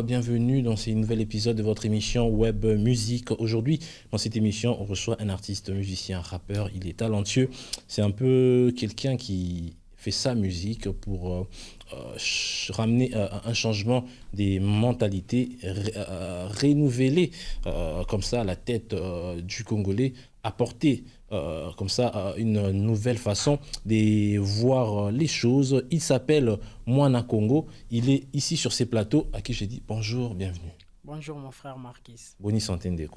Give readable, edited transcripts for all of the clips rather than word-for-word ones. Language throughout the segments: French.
Bienvenue dans ce nouvel épisode de votre émission Web Musique. Aujourd'hui, dans cette émission, on reçoit un artiste, musicien, rappeur. Il est talentueux. C'est un peu quelqu'un qui fait sa musique pour ramener un changement des mentalités, renouveler comme ça la tête du Congolais, apporter comme ça une nouvelle façon de voir les choses. Il s'appelle Mwana Congo. Il est ici sur ces plateaux à qui je dis bonjour, bienvenue. Bonjour mon frère Marquis. Boni Santende.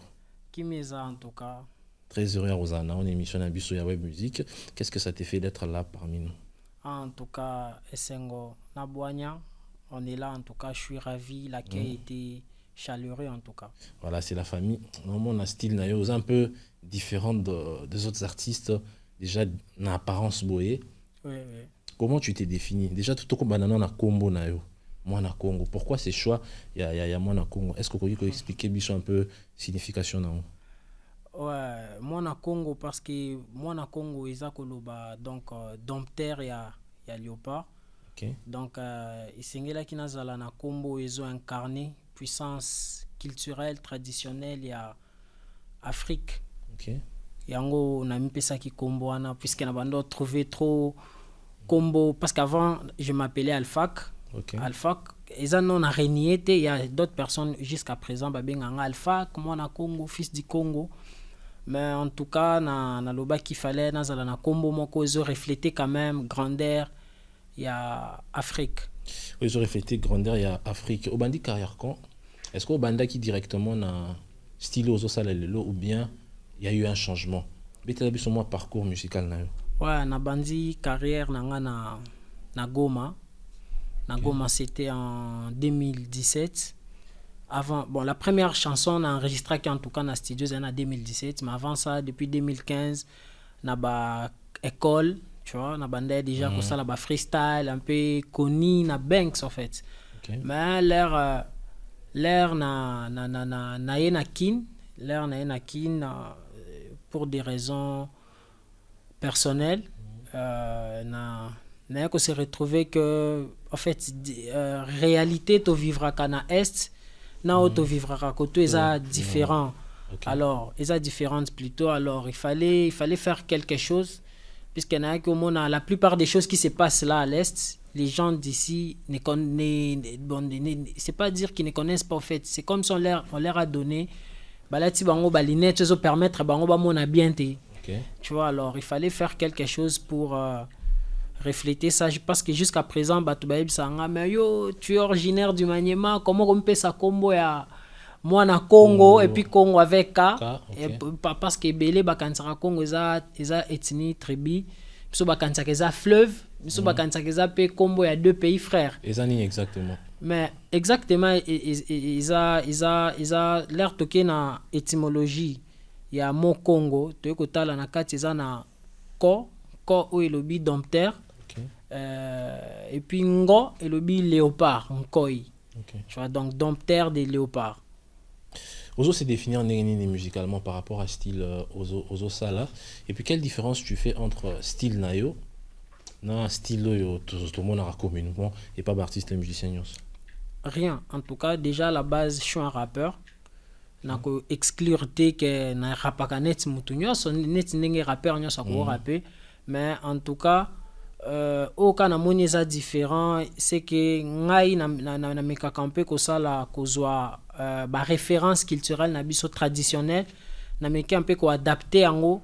Kimeza en tout cas. Très heureux à Rosana, on est émission Abisso ya Web Musique. Qu'est-ce que ça te fait d'être là parmi nous? En tout cas, Essengo Nabouania, on est là en tout cas, je suis ravi, l'accueil était chaleureux en tout cas. Voilà, c'est la famille. Normalement, on a un style nayo un peu différent des autres artistes, déjà en apparence boyée. Oui, oui. Comment tu t'es défini? Déjà, tout comme banana na combo nayo. Mwana Congo. Pourquoi ces choix? Il y a Mwana Congo. Est-ce que vous pouvez expliquer un peu la signification nayo? Ouais, Mwana Congo parce que Mwana Congo eza koloba donc dompteur ya léopard. Ok. Donc isengela kinazala na combo ezo incarné puissance culturelle traditionnelle ya Afrique. Ok. Yango na mipesaki combo wana puisque na bando trouver trop combo parce qu'avant je m'appelais Alphak. Ok. Alphak eza non a renié il y a d'autres personnes jusqu'à présent babenganga Alphak Mwana Congo fils du Congo. Mais en tout cas na loba qu'il fallait nazala na combo moko ezo refléter quand même grandeur ya Afrique. Ils ont reflété grandeur il y a Afrique. Au bandi carrière quand? Est-ce qu'au banda qui directement na style aux salalelo ou bien il y a eu un changement? Bete sur moi parcours musical na yo. Ouais, na bandi carrière nanga na Goma. Na Goma c'était en 2017. Avant, bon, la première chanson on a enregistré en tout cas dans studio c'est en 2017, mais avant ça depuis 2015 na ba école, tu vois, na bande déjà comme ça là ba freestyle un peu connu na Banks en fait. Okay. Mais l'air na kin, l'air na kin pour des raisons personnelles na ko se retrouver que en fait réalité to vivra kana est na auto vivra côté eza différent. Okay. Alors eza différentes plutôt, alors il fallait faire quelque chose puisque la plupart des choses qui se passent là à l'est, les gens d'ici ne connaissent, c'est pas dire qu'ils ne connaissent pas en fait, c'est comme si on leur a donné balati bango balinette zo permettre bango ba mona bien te. Okay. Tu vois, alors il fallait faire quelque chose pour refléter ça parce que jusqu'à présent batubaïb sanga mais yo tu es originaire du Maniema, comment on peut ça combo ya Mwana Congo et puis Congo avec K, okay. Et parce que belé bakansaka Congo eza ethnie tribu biso bakansaka eza fleuve biso bakansaka eza pe combo ya deux pays frères ezani exactement, mais exactement isa l'air toke na étymologie ya mot Congo to ekotala na kati eza na ko ou elobi dompteur. Okay. Et puis ngo elobi léopard nkoi. Okay. Tu vois, donc dompteur des léopards. Ozo s'est défini en musicalement par rapport à style Ozo Sala. Et puis quelle différence tu fais entre style Nayo, style tout le monde a communément et pas artiste et musicien? Rien. En tout cas, déjà à la base, je suis un rappeur. Nako exclure que na rapaka net mutu nyonso net ndenge rappeur nyonso ko rapper, mais en tout cas aucun amoni eza différent, c'est que ngai na mekaka mpe kosala kozwa ba référence culturelle na biso traditionnelle na meka mpe ko adapter yango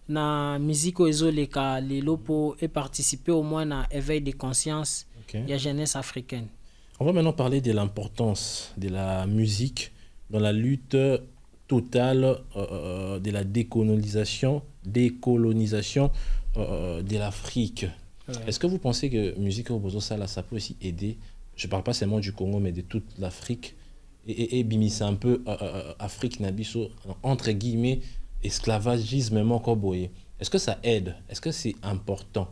na musique ezoleka lelo po et participer au moins na éveil de conscience. Okay. Ya jeunesse africaine. On va maintenant parler de l'importance de la musique dans la lutte totale de la décolonisation de l'Afrique. Ouais. Est-ce que vous pensez que musique au Bozo Sala ça peut aussi aider, je parle pas seulement du Congo mais de toute l'Afrique et bimisa un peu Afrique nabiso entre guillemets esclavagisme même encore boyé. Est-ce que ça aide? Est-ce que c'est important?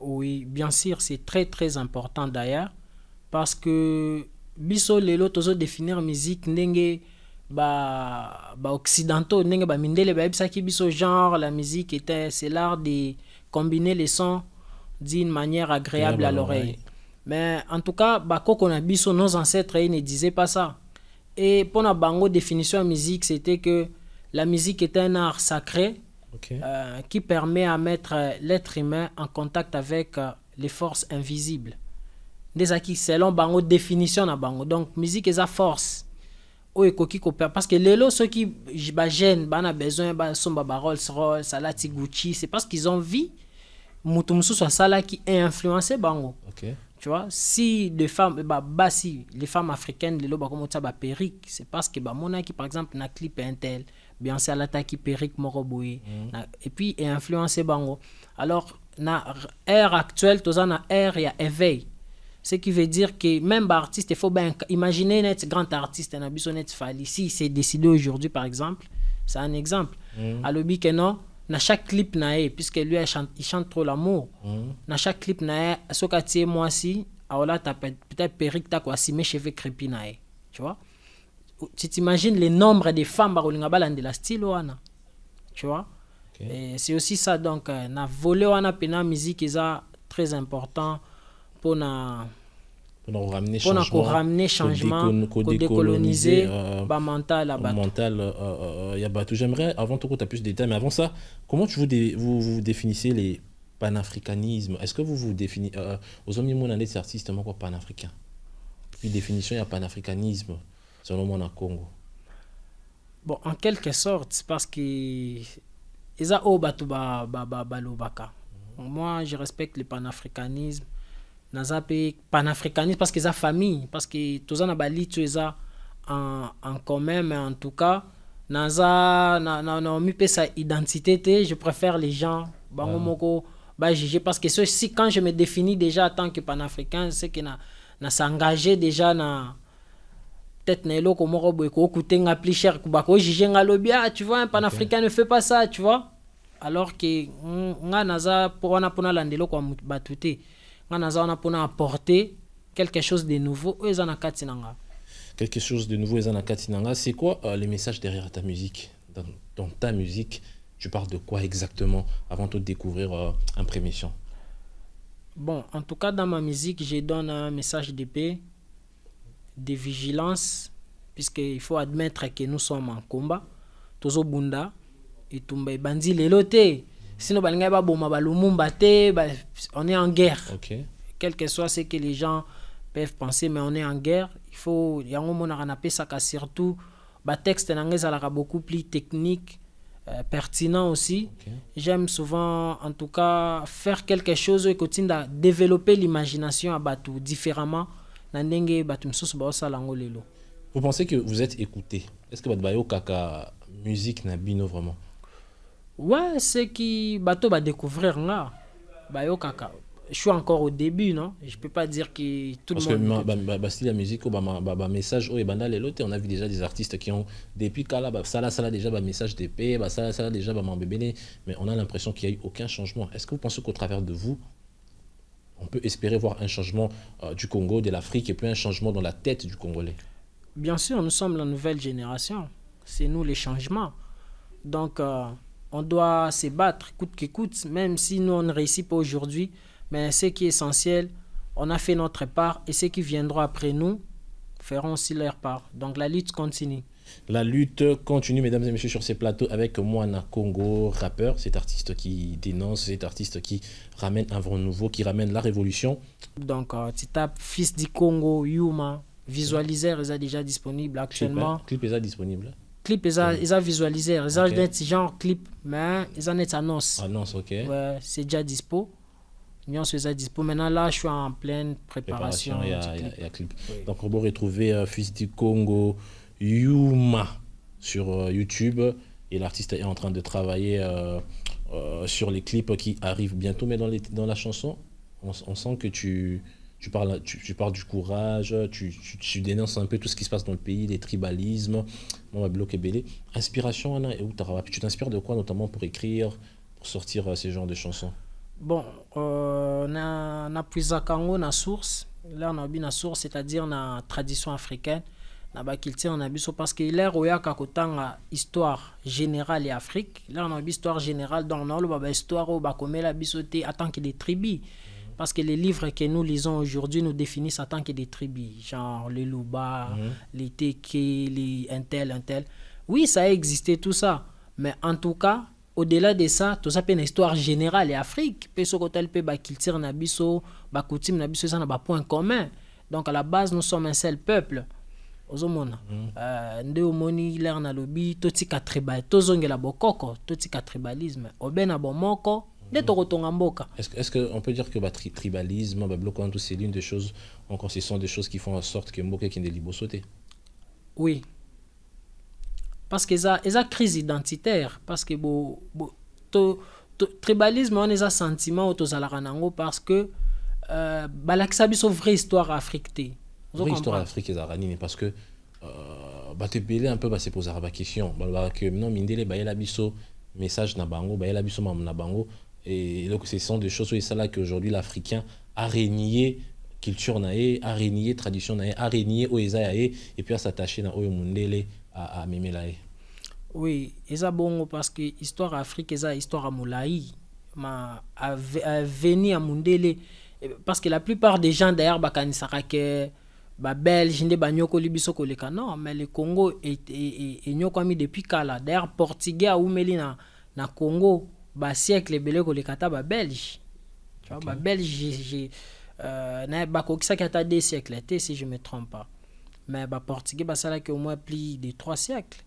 Oui, bien sûr, c'est très très important d'ailleurs parce que biso lelo tozo définir musique ndenge ba occidentaux ndenge ba mindele ba ebisaki biso genre la musique était c'est l'art de combiner les sons d'une manière agréable à l'oreille. Mais en tout cas, Bakoko Nabiso, nos ancêtres, ils ne disaient pas ça. Et pour la bango définition de musique, c'était que la musique est un art sacré qui permet à mettre l'être humain en contact avec les forces invisibles. Selon bango définition na bango. Donc musique est sa force. Parce que les lots, ceux qui gênent, ont besoin de Rolls-Royce, Salati Gucci, c'est parce qu'ils ont vu Moutoumsou soit ça là qui est influencé bango. Tu vois, si les femmes, si les femmes africaines, les lots, comme ça, perruque, c'est parce que mon qui par exemple na clip intel, bien c'est à l'attaque perruque moroboui, et puis est influencé bango. Alors na ère actuelle, tous na ère il y a éveil. Ce qui veut dire que même artiste, il faut bien imaginer un grand artiste, un abisso net fali. Si c'est décidé aujourd'hui, par exemple, c'est un exemple. À l'obi que non, dans chaque clip nae, puisque lui il chante trop l'amour. Dans chaque clip nae, ce qu'a tiré moi si, alors là t'as peut-être perruque t'as quoi si mes cheveux crépis nae, tu vois. Tu t'imagines le nombre de femmes barolinga balande la style wana, tu vois. Et c'est aussi ça donc na volé wana pena musique est très important pour ramener changement, pour décoloniser le mental à Batou. J'aimerais, avant tout, que tu as plus de détails, mais avant ça, comment vous définissez les panafricanismes? Est-ce que vous définissez, aux hommes, il y a des artistes panafricains? Puis définition, il y a panafricanisme, selon moi, au Congo. Bon, en quelque sorte, c'est parce que ils ont balobaka. Moi, je respecte le panafricanisme. Naza pe panafricanisme parce que ça famille, parce que tous en abali tu es en commun, mais en tout cas naza na mi pe sa identité, je préfère les gens bango moko juger parce que si quand je me définis déjà en tant que panafricain, c'est que na s'engager déjà na peut-être na eloko moko boy ko coûter nga plus cher ko bako juger nga lobia, tu vois, un panafricain ne fait pas ça, tu vois, alors que nga naza pour na landelo ko batute on a apporter quelque chose de nouveau. Quelque chose de nouveau, c'est quoi le message derrière ta musique? Dans ta musique, tu parles de quoi exactement avant de découvrir un premier son? Bon, en tout cas, dans ma musique, je donne un message de paix, de vigilance, puisqu'il faut admettre que nous sommes en combat. Tozo Bunda et Tumba Bandi Lelote. Sinon, on est en guerre. Quel que soit ce que les gens peuvent penser, mais on est en guerre. Il faut, surtout, le texte est beaucoup plus technique, pertinent aussi. J'aime souvent, en tout cas, faire quelque chose qui continue à développer l'imagination à Batou différemment. Vous pensez que vous êtes écouté? Est-ce que votre musique n'a bino vraiment? Ouais, c'est qui bateau va découvrir là. Je suis encore au début, non? Je peux pas dire que tout le monde. Parce que style la musique, message on a vu déjà des artistes qui ont depuis ça déjà message d'épée, ça déjà bébé, mais on a l'impression qu'il y a eu aucun changement. Est-ce que vous pensez qu'au travers de vous, on peut espérer voir un changement du Congo, de l'Afrique, et puis un changement dans la tête du Congolais? Bien sûr, nous sommes la nouvelle génération. C'est nous les changements. Donc on doit se battre coûte que coûte, même si nous on ne réussit pas aujourd'hui, mais ce qui est essentiel, on a fait notre part et ceux qui viendront après nous feront aussi leur part. Donc la lutte continue. La lutte continue, mesdames et messieurs, sur ces plateaux avec Moana Congo, rappeur, cet artiste qui dénonce, cet artiste qui ramène un vent nouveau, qui ramène la révolution. Donc tu tapes Fils du Congo, Yuma, visualiseur est déjà disponible actuellement. Clip est disponible. Clip ils ont visualisé, ils ont net genre clip, mais ils ont net annonce. Annonce, ok. Ouais, c'est déjà dispo. Nous sommes déjà dispo. Maintenant là, je suis en pleine préparation. Il y a clip. Oui. Donc on peut retrouver Fils du Congo, Yuma sur YouTube, et l'artiste est en train de travailler sur les clips qui arrivent bientôt. Mais dans la chanson, on sent que tu parles du courage, tu dénonces un peu tout ce qui se passe dans le pays, les tribalismes, inspiration, tu t'inspires de quoi notamment pour écrire, pour sortir ces genres de chansons? Bon, on a puisé Congo na source, là on a bien la source, c'est-à-dire la tradition africaine, na ba culture on a biso parce que l'air oyaka kotanga histoire générale et Afrique, là on a une histoire générale dans le baba histoire au bakomela bisoté attend qu'il est tribus. Parce que les livres que nous lisons aujourd'hui nous définissent en tant que des tribus, genre les Luba, les Teke, les un tel. Oui, ça a existé tout ça. Mais en tout cas, au-delà de ça, tout ça c'est une histoire générale et Afrique. Pe so kotel pe ba culture na biso, ba coutume na biso ça na ba point commun. Donc à la base nous sommes un seul peuple. Ozomona. Nde omoni l'air na lobi totika tribal, tozongela bokoko, totika tribalisme. Obena bomoko, nde tokotonga mboka. Est-ce qu'on peut dire que bah, tribalisme, bah, bloquant tout, c'est l'une des choses, encore ce sont des choses qui font en sorte que Mboka qui ne libo sauter? Oui. Parce que ça crise identitaire. Parce que tribalisme, on a un sentiment autour parce que balakisa biso vraie histoire africaine. Vraie histoire africaine, parce que bah te belé un peu bah c'est poser la question. Bah que non mindele bah la biso message na bango, bah la biso mam na bango et donc ce sont des choses où ça là qu'aujourd'hui l'Africain a régné culture nae, a régné tradition nae, a régné oezae et puis à s'attacher na oyo mundele à memelae. Oui, eza bongo parce que histoire Afrique eza histoire à moulaï ma a venir à mundele parce que la plupart des gens d'ailleurs bakanisaka que ba belge nde banyoko libiso koleka non mais le Congo est nyoko ami depuis kala d'ailleurs portugais a umeli na Congo ba siècle belé koleka ta ba belge tu vois ba belge na ba kokisa ki ata 2 siècles si je me trompe pas mais ba portugais ba sala que au moins plus de 3 siècles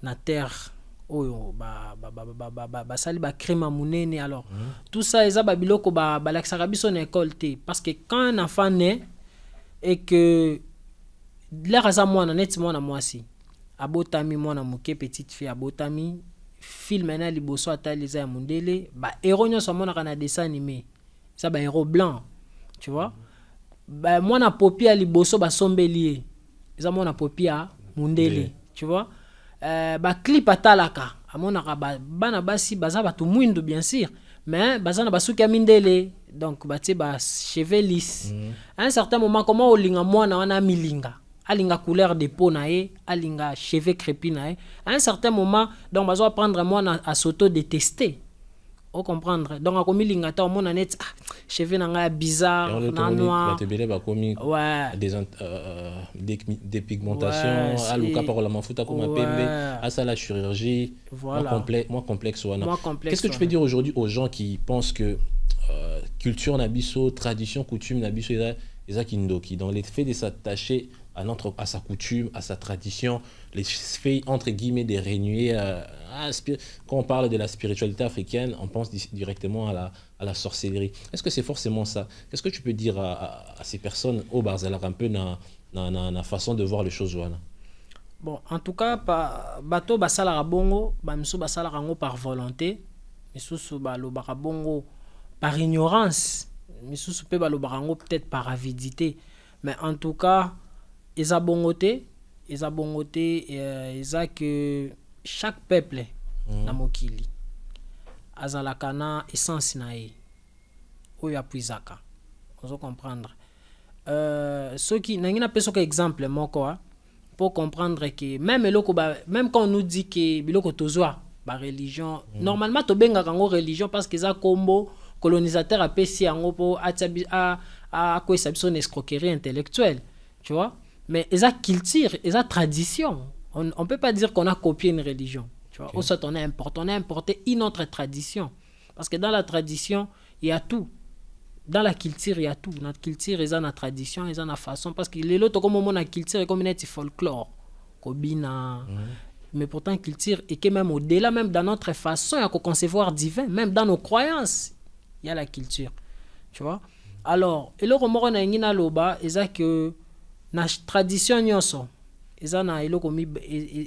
na terre oyo ba sali ba crème munene alors tout ça eza ba biloko ba laksaka biso na école te parce que quand un enfant naît et que l'air à mwana neti mwana mwasi abotami mwana moke petite fille abotami film na liboso ataliza ya mundele ba héros nyonso mona kana dessin animé ça ba héros blanc tu vois ba mwana popi ya liboso ba sombeli eza mwana popi ya mundele tu vois ba clip atalaka amona ba bana basi baza batu mwindu bien sûr mais bazana basuki ya mindele donc batie ba cheveux lisses à un certain moment comment olinga mwana wana milinga alinga couleur de peau nae alinga cheveux crépus nae à un certain moment donc bazo apprendre mwana à s'auto détester on comprendre donc akomi linga ta mona net cheveux nanga bizarre na noir batebele ba komi des pigmentations aluka par la mafuta comme pembe à ça la chirurgie moins complexe wana. Qu'est-ce que tu peux dire aujourd'hui aux gens qui pensent que culture nabiso, tradition, coutume nabiso eza kindoki dans les faits de s'attacher à sa coutume, à sa tradition, les faits entre guillemets de renouer quand on parle de la spiritualité africaine, on pense directement à la sorcellerie. Est-ce que c'est forcément ça? Qu'est-ce que tu peux dire à ces personnes au Barzala un peu na façon de voir les choses voilà? Bon, en tout cas bato basala bongo, bamiso basala rango par volonté, misusu balobaka bongo par ignorance, misusu pe balobaka rango peut-être par avidité, mais en tout cas eza bongote eza que chaque peuple na mokili azalaka na essence na ye oyo apuizaka ozo comprendre soki nangi na peso ka exemple moko pour comprendre que même quand on nous dit que biloko tozwa ba religion normalement to benga kango religion parce que za kombo colonisateur a pesi yango po a ko sabison escroquerie intellectuelle tu vois. Mais esa culture, esa tradition. On peut pas dire qu'on a copié une religion. Tu vois, ou soit on a importé une autre tradition. Parce que dans la tradition, il y a tout. Dans la culture, il y a tout. Notre culture, ils ont la tradition, ils ont la façon. Parce que les autres, comme on a culture, comme une folklore, kobina. Mais pourtant, culture, et que même au-delà, même dans notre façon à concevoir divin, même dans nos croyances, il y a la culture. Tu vois. Alors, et le remords na ngina loba, esa que na tradition nyonso ezana eloko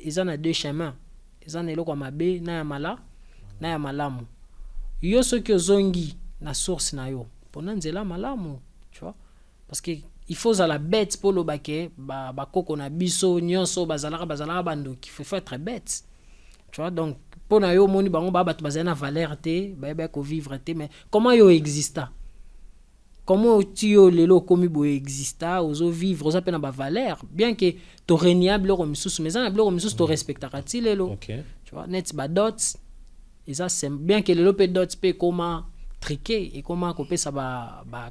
ezana deux chemins ezana eloko mabe na ya malamu yo soki ozongi na source na yo pona nzela malamu tu vois parce que il faut za la bête pour lo bake ba koko na biso nyonso bazalaka bando qui faut être bête tu vois donc pona yo moni bango ba batu bazana valeur te ba ko vivre te mais comment yo exista. Comment tu lelo komi bo exista ozo vivre ozo pena ba valeur bien que to reniable ko misusu mais ça na misusu to respectera ti lelo tu vois net ba dots et ça c'est bien que lelo pe dots pe comment triqué et comment couper ça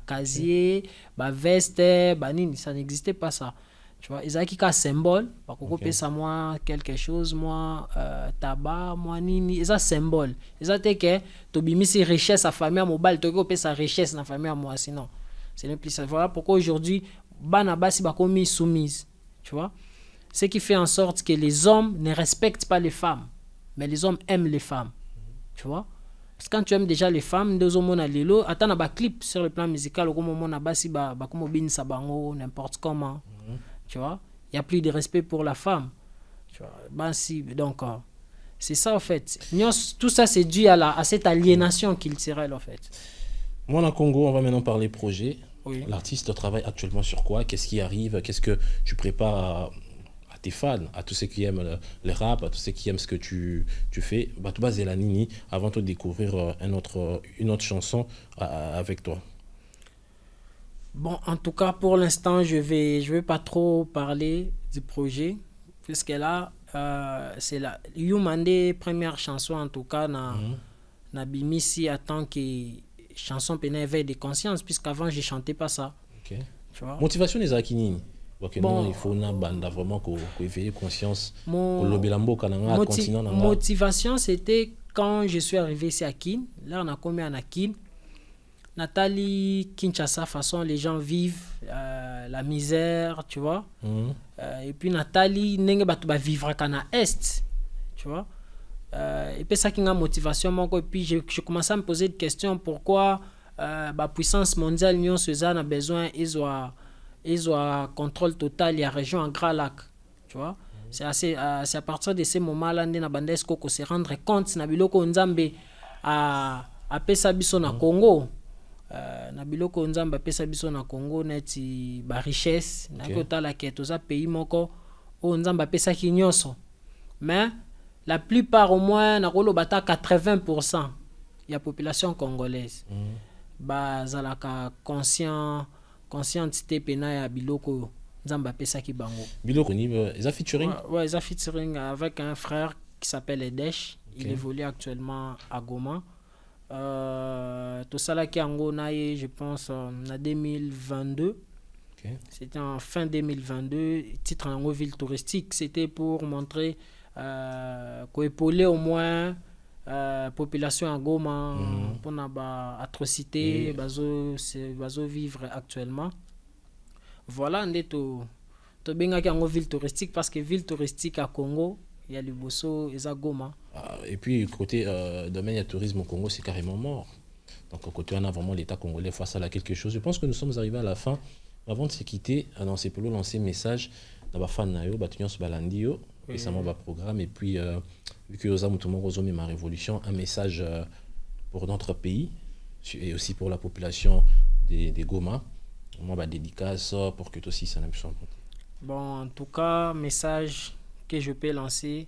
casier veste nini, ça n'existait pas ça, tu vois. Ils avaient qu'un symbole pour couper ça moi quelque chose moi tabac moi nini, ils ont symbole, ils ont été que tu bimisi richesse à famille à mobile, tu couper sa richesse dans famille à moi, sinon c'est ne plus ça. Voilà pourquoi aujourd'hui banabasi ba commis soumise, tu vois. Ce qui fait en sorte que les hommes ne respectent pas les femmes, mais les hommes aiment les femmes, tu vois. Parce que quand tu aimes déjà les femmes, deux hommes à l'élo, attends un clip sur le plan musical, au moment où on a n'importe comment, tu vois. Il n'y a plus de respect pour la femme, tu vois. Donc, c'est ça en fait. Tout ça, c'est dû à cette aliénation culturelle en fait. Moi, en Congo, on va maintenant parler projet. Oui. L'artiste travaille actuellement sur quoi? Qu'est-ce qui arrive? Qu'est-ce que tu prépares à tes fans, à tous ceux qui aiment le rap, à tous ceux qui aiment ce que tu fais? Batouba Zelanini, avant de découvrir une autre chanson avec toi. Bon, en tout cas, pour l'instant, je vais pas trop parler du projet, puisque là, c'est la Youmande, première chanson, en tout cas, na Bimisi, en tant que chanson pour éveil de conscience, puisqu'avant, je chantais pas ça. Okay. Tu vois? Motivation des Akinini. Bon, il faut une bande vraiment qu'on éveille conscience. Motivation, c'était quand je suis arrivé ici à Kin. Là, on a commis en Kin. Nathalie, Kinshasa, façon, les gens vivent la misère, tu vois. Et puis Nathalie, n'est pas vivre à Est, tu vois. Et puis ça qui a motivation, et puis je commençais à me poser des questions. Pourquoi la puissance mondiale, l'Union Suzanne a besoin, ils ont contrôle total de la région en Grand Lac, tu vois. C'est à partir de ces moments-là qu'on se rendre compte na biloko nzambe a pesa biso na Congo, na biloko nzambe a pesa biso na Congo neti ba richesse na kotala ke toza pays moko o nzambe a pesa ki nyonso, mais la plupart au moins na kolobata 80% ya population congolaise bazalaka conscientité pena ya biloko nzamba pesa ki bango. Biloko ni ils featuring. Ouais, ils featuring avec un frère qui s'appelle Edesh. Il évolue actuellement à Goma. Tout ça là qui en naie, je pense en 2022. C'était en fin 2022, titre en ville touristique, c'était pour montrer qu'épauler au moins population à Goma pour na atrocité bazo vivre actuellement. Voilà, on est to benga en ville touristique parce que ville touristique à Congo, il y a le Bosso et à Goma. Et puis côté domaine du tourisme au Congo, c'est carrément mort. Donc côté on a vraiment l'État congolais face à quelque chose. Je pense que nous sommes arrivés à la fin. Avant de se quitter, c'est pour lancer un message dans la fan nayo, batunyos balandio, et ça m'a programme et puis vu que nous avons ma révolution, un message pour notre pays et aussi pour la population des Goma. Moi bah dédicace pour que toi aussi ça n'aime pas. Bon, en tout cas, message que je peux lancer,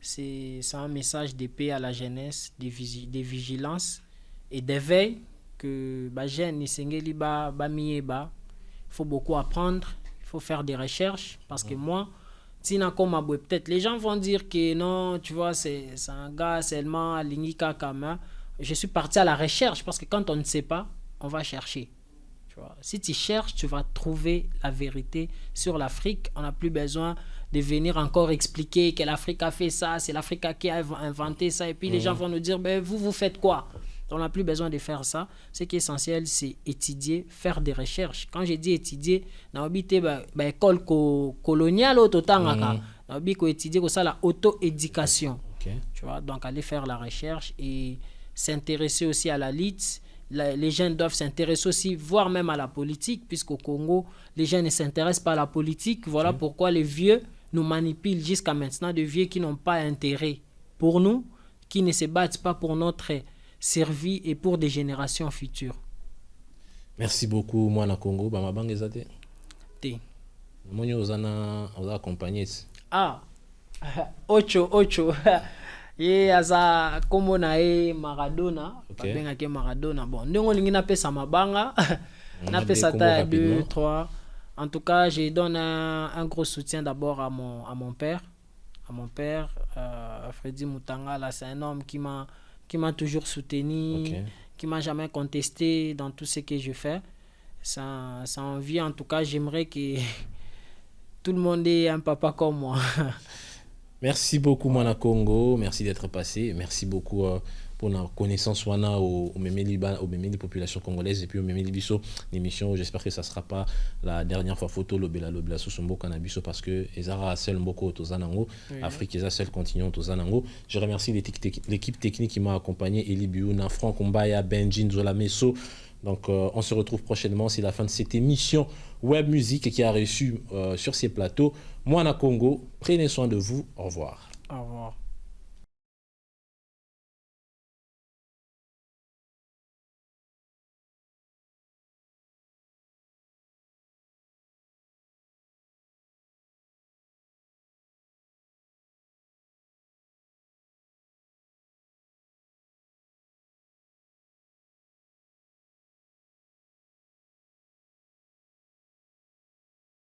c'est un message de paix à la jeunesse, de vigilance et d'éveil que bah jeune nisengeli ba mieba. Il faut beaucoup apprendre, il faut faire des recherches parce que moi, peut-être les gens vont dire que non, tu vois, c'est un gars seulement à l'Ingika Kama. Je suis parti à la recherche parce que quand on ne sait pas, on va chercher. Tu vois. Si tu cherches, tu vas trouver la vérité sur l'Afrique. On n'a plus besoin de venir encore expliquer que l'Afrique a fait ça, c'est l'Afrique qui a inventé ça. Et puis les gens vont nous dire, ben, vous faites quoi? On n'a plus besoin de faire ça. Ce qui est essentiel, c'est étudier, faire des recherches. Quand je dis étudier, on a école coloniale on a étudier ça la auto-éducation. Tu vois, donc aller faire la recherche et s'intéresser aussi à la lutte. Les jeunes doivent s'intéresser aussi, voire même à la politique, puisqu'au Congo, les jeunes ne s'intéressent pas à la politique. Voilà pourquoi les vieux nous manipulent jusqu'à maintenant, des vieux qui n'ont pas intérêt pour nous, qui ne se battent pas pour notre servi et pour des générations futures. Merci beaucoup, moi, na Congo. Ba mabanga ezate. Te. Moi, ozana accompagné. Ah, Ocho. Ye aza kombo na e Maradona. Babenga ke Maradona. Bon, ndongo lingi na pesa mabanga. Na pesa ta 2, 3. En tout cas, je donne un gros soutien d'abord à mon père. À mon père, Freddy Moutanga, là, c'est un homme qui m'a toujours soutenu, qui m'a jamais contesté dans tout ce que je fais. Ça envie, en tout cas, j'aimerais que tout le monde ait un papa comme moi. Merci beaucoup, Mwana Congo. Merci d'être passé. Merci beaucoup pour la connaissance wana au memeli population congolaise et puis au memeli biso l'émission. J'espère que ça sera pas la dernière fois photo lobela sous son cannabis parce que ezara seul mboko tozanango Afrique est seul continent tozanango. Je remercie l'équipe technique qui m'a accompagné, Eli Biuna, Franck Mbaya, Benjin Zola Messo. Donc on se retrouve prochainement. C'est la fin de cette émission Web Musique qui a reçu sur ces plateaux Mwana Congo. Prenez soin de vous. Au revoir. Au revoir.